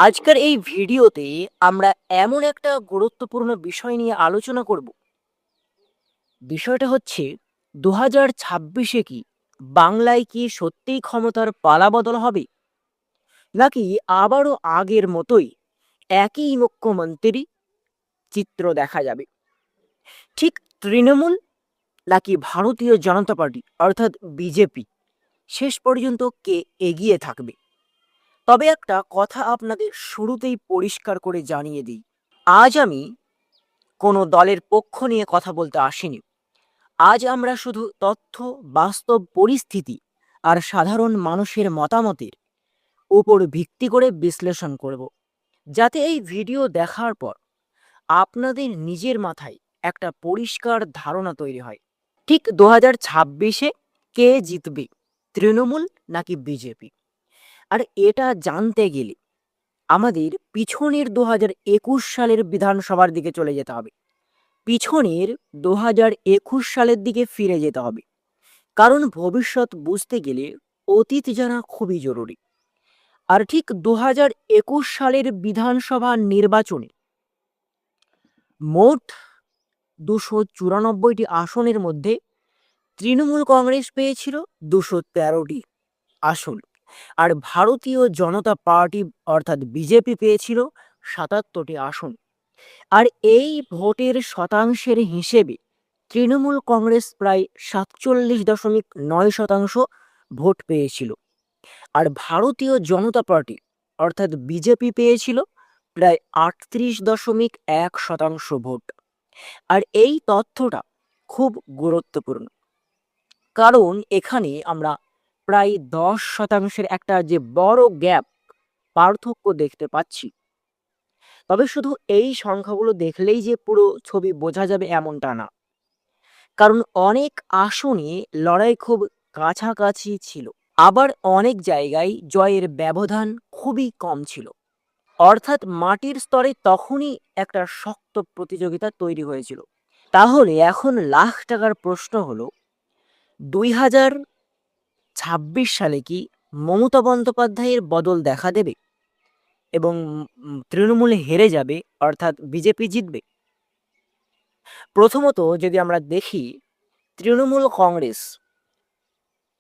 আজকের এই ভিডিওতে আমরা এমন একটা গুরুত্বপূর্ণ বিষয় নিয়ে আলোচনা করব। বিষয়টা হচ্ছে 2026-এ কি বাংলায় কি সত্যিই ক্ষমতার পালাবদল হবে, নাকি আবারও আগের মতোই একই মুখ্যমন্ত্রী চিত্র দেখা যাবে। ঠিক তৃণমূল নাকি ভারতীয় জনতা পার্টি অর্থাৎ বিজেপি শেষ পর্যন্ত কে এগিয়ে থাকবে? তবে একটা কথা আপনাদের শুরুতেই পরিষ্কার করে জানিয়ে দিই, আজ আমি কোনো দলের পক্ষ নিয়ে কথা বলতে আসিনি। আজ আমরা শুধু তথ্য, বাস্তব পরিস্থিতি আর সাধারণ মানুষের মতামতের উপর ভিত্তি করে বিশ্লেষণ করব, যাতে এই ভিডিও দেখার পর আপনাদের নিজের মাথায় একটা পরিষ্কার ধারণা তৈরি হয়। ঠিক 2026-এ কে জিতবে, তৃণমূল নাকি বিজেপি? আর এটা জানতে গেলে আমাদের পিছনের 2021 সালের বিধানসভার দিকে চলে যেতে হবে। পিছনের 2021 সালের দিকে ফিরে যেতে হবে, কারণ ভবিষ্যৎ বুঝতে গেলে অতীত জানা খুবই জরুরি। আর ঠিক 2021 সালের বিধানসভা নির্বাচনে মোট 294টি আসনের মধ্যে তৃণমূল কংগ্রেস পেয়েছিল 213টি আসন, আর ভারতীয় জনতা পার্টি অর্থাৎ বিজেপি পেয়েছিল 77টি আসন। আর এই ভোটের শতাংশের হিসেবে তৃণমূল কংগ্রেস প্রায় 47.9% ভোট পেয়েছিল, আর ভারতীয় জনতা পার্টি অর্থাৎ বিজেপি পেয়েছিল প্রায় 38.1% ভোট। আর এই তথ্যটা খুব গুরুত্বপূর্ণ, কারণ এখানে আমরা প্রায় 10%-এর একটা যে বড় গ্যাপ, পার্থক্য দেখতে পাচ্ছি। তবে শুধু এই সংখ্যাগুলো দেখলেই যে পুরো ছবি বোঝা যাবে এমনটা না, কারণ অনেক আসনে লড়াই খুব কাছাকাছি ছিল, আবার অনেক জায়গায় জয়ের ব্যবধান খুবই কম ছিল। অর্থাৎ মাটির স্তরে তখনই একটা শক্ত প্রতিযোগিতা তৈরি হয়েছিল। তাহলে এখন লাখ টাকার প্রশ্ন হলো, 2026 সালে কি মমতা বন্দ্যোপাধ্যায়ের বদল দেখা দেবে এবং তৃণমূলে হেরে যাবে অর্থাৎ বিজেপি জিতবে? প্রথমত যদি আমরা দেখি, তৃণমূল কংগ্রেস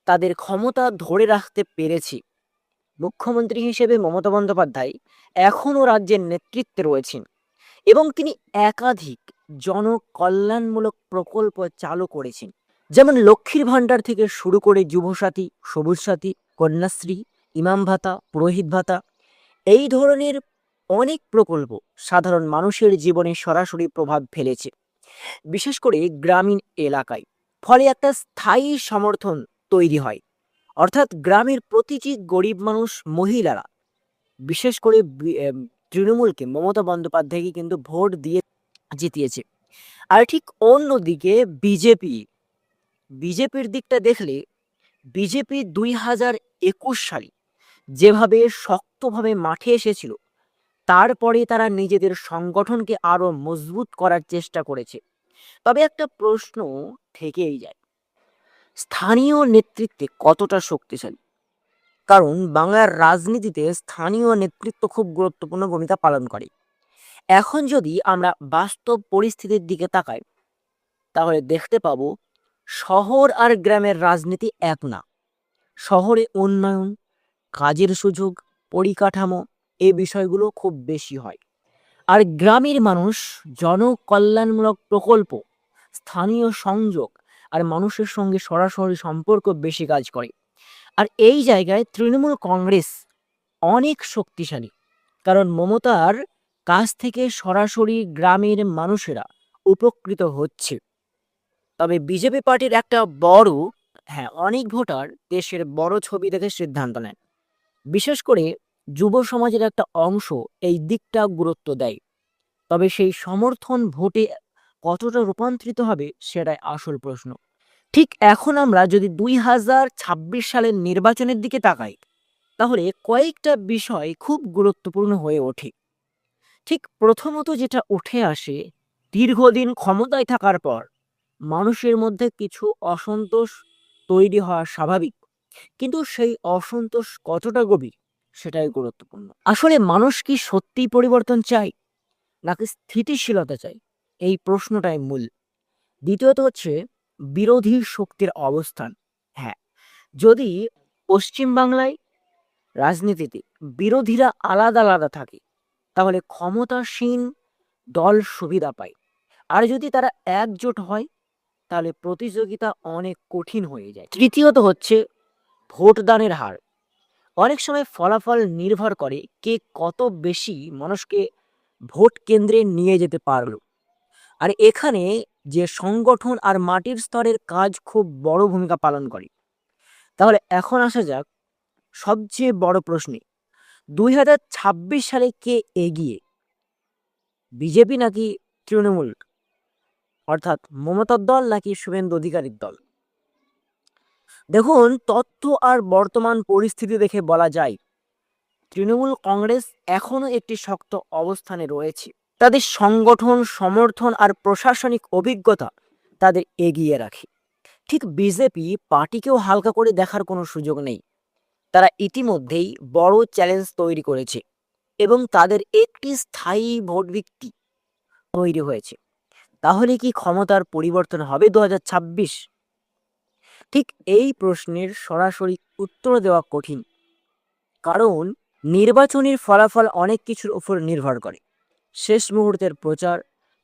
তাদের ক্ষমতা ধরে রাখতে পেরেছে। মুখ্যমন্ত্রী হিসেবে মমতা বন্দ্যোপাধ্যায় এখনও রাজ্যের নেতৃত্বে রয়েছেন এবং তিনি একাধিক জনকল্যাণমূলক প্রকল্প চালু করেছেন, যেমন লক্ষ্মীর ভাণ্ডার থেকে শুরু করে যুবসাথী, সবুজ সাথী, কন্যাশ্রী, ইমাম ভাতা, পুরোহিত ভাতা, এই ধরনের অনেক প্রকল্প সাধারণ মানুষের জীবনে সরাসরি প্রভাব ফেলেছে, বিশেষ করে গ্রামীণ এলাকায়। ফলে একটা স্থায়ী সমর্থন তৈরি হয়, অর্থাৎ গ্রামের প্রতিটি গরিব মানুষ, মহিলারা বিশেষ করে তৃণমূলকে, মমতা বন্দ্যোপাধ্যায়কে কিন্তু ভোট দিয়ে জিতিয়েছে। আর ঠিক অন্যদিকে বিজেপির দিকটা দেখলে, বিজেপি 2021 সালে যেভাবে শক্তভাবে মাঠে এসেছিল, তারপরে তারা নিজেদের সংগঠনকে আরো মজবুত করার চেষ্টা করেছে। তবে একটা প্রশ্ন থেকেই যায়, স্থানীয় নেতৃত্বে কতটা শক্তিশালী? কারণ বাংলার রাজনীতিতে স্থানীয় নেতৃত্ব খুব গুরুত্বপূর্ণ ভূমিকা পালন করে। এখন যদি আমরা বাস্তব পরিস্থিতির দিকে তাকাই, তাহলে দেখতে পাবো শহর আর গ্রামের রাজনীতি এক না। শহরে উন্নয়ন, কাজের সুযোগ, পরিকাঠামো, এই বিষয়গুলো খুব বেশি হয়, আর গ্রামের মানুষ জনকল্যাণমূলক প্রকল্প, স্থানীয় সংযোগ আর মানুষের সঙ্গে সরাসরি সম্পর্ক বেশি কাজ করে। আর এই জায়গায় তৃণমূল কংগ্রেস অনেক শক্তিশালী, কারণ মমতার কাছ থেকে সরাসরি গ্রামের মানুষেরা উপকৃত হচ্ছে। তবে বিজেপি পার্টির একটা বড়, অনেক ভোটার দেশের বড় ছবি দেখে সিদ্ধান্ত নেন। বিশেষ করে যুব সমাজের একটা অংশ এই দিকটা গুরুত্ব দেয়। তবে সেই সমর্থন ভোটে কতটা রূপান্তরিত হবে সেটাই আসল প্রশ্ন। ঠিক এখন আমরা যদি 2026 সালের নির্বাচনের দিকে তাকাই, তাহলে কয়েকটা বিষয় খুব গুরুত্বপূর্ণ হয়ে ওঠে। ঠিক প্রথমত যেটা উঠে আসে, দীর্ঘদিন ক্ষমতায় থাকার পর মানুষের মধ্যে কিছু অসন্তোষ তৈরি হওয়া স্বাভাবিক, কিন্তু সেই অসন্তোষ কতটা গভীর সেটাই গুরুত্বপূর্ণ। আসলে মানুষ কি সত্যিই পরিবর্তন চায় নাকি স্থিতিশীলতা চায়? এই প্রশ্নটাই মূল। দ্বিতীয়ত হচ্ছে বিরোধী শক্তির অবস্থান। হ্যাঁ, যদি পশ্চিমবাংলায় রাজনীতিতে বিরোধীরা আলাদা আলাদা থাকে তাহলে ক্ষমতাসীন দল সুবিধা পায়। আর যদি তারা একজোট হয় তাহলে প্রতিযোগিতা অনেক কঠিন হয়ে যায়। তৃতীয়ত হচ্ছে ভোটদানের হার। অনেক সময় ফলাফল নির্ভর করে কে কত বেশি মানুষকে ভোট কেন্দ্রে নিয়ে যেতে পারলো। আর এখানে যে সংগঠন আর মাটির স্তরের কাজ খুব বড় ভূমিকা পালন করে। তাহলে এখন আসা যাক সবচেয়ে বড় প্রশ্নে, 2026 সালে কে এগিয়ে, বিজেপি নাকি তৃণমূল, অর্থাৎ মমতার দল নাকি শুভেন্দু অধিকারীর দল? দেখুন, তথ্য আর বর্তমান পরিস্থিতি দেখে বলা যায় তৃণমূল কংগ্রেস এখনো একটি শক্ত অবস্থানে রয়েছে। তাদের সংগঠন, সমর্থন আর প্রশাসনিক অভিজ্ঞতা তাদের এগিয়ে রাখে। ঠিক বিজেপি পার্টিকেও হালকা করে দেখার কোনো সুযোগ নেই। তারা ইতিমধ্যেই বড় চ্যালেঞ্জ তৈরি করেছে এবং তাদের একটি স্থায়ী ভোট ভিত্তি তৈরি হয়েছে। তাহলে কি ক্ষমতার পরিবর্তন হবে 2026? ঠিক এই প্রশ্নের সরাসরি উত্তর দেওয়া কঠিন, কারণ নির্বাচনের ফলাফল অনেক কিছুর উপর নির্ভর করে। শেষ মুহূর্তের প্রচার,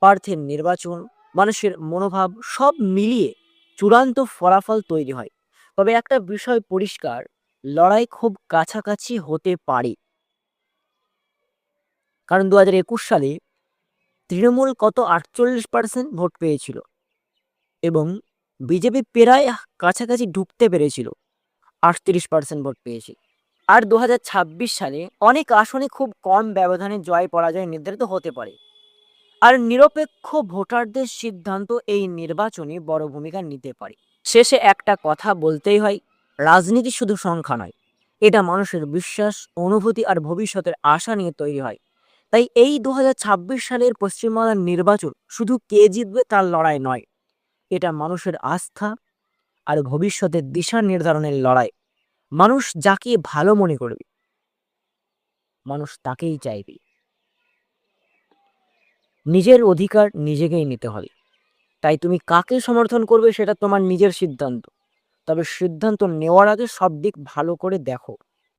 প্রার্থীর নির্বাচন, মানুষের মনোভাব সব মিলিয়ে চূড়ান্ত ফলাফল তৈরি হয়। তবে একটা বিষয় পরিষ্কার, লড়াই খুব কাছাকাছি হতে পারে। কারণ 2021 সালে তৃণমূল কত 48% ভোট পেয়েছিল এবং বিজেপি প্রায় কাছাকাছি ঢুকতে পেরেছিল, 38% ভোট পেয়েছিল। আর 2026 সালে অনেক আসনে খুব কম ব্যবধানে জয় পরাজয় নির্ধারিত হতে পারে। আর নিরপেক্ষ ভোটারদের সিদ্ধান্ত এই নির্বাচনে বড় ভূমিকা নিতে পারে। শেষে একটা কথা বলতেই হয়, রাজনীতি শুধু সংখ্যা নয়, এটা মানুষের বিশ্বাস, অনুভূতি আর ভবিষ্যতের আশা নিয়ে তৈরি হয়। তাই এই 2026 সালের পশ্চিমবাংলার নির্বাচন শুধু কে জিতবে তার লড়াই নয়, এটা মানুষের আস্থা আর ভবিষ্যতের দিশা নির্ধারণের লড়াই। মানুষ যাকে ভালো মনে করবে, মানুষ তাকেই চাইবে। নিজের অধিকার নিজেকেই নিতে হবে। তাই তুমি কাকে সমর্থন করবে সেটা তোমার নিজের সিদ্ধান্ত। তবে সিদ্ধান্ত নেওয়ার আগে সব দিক ভালো করে দেখো।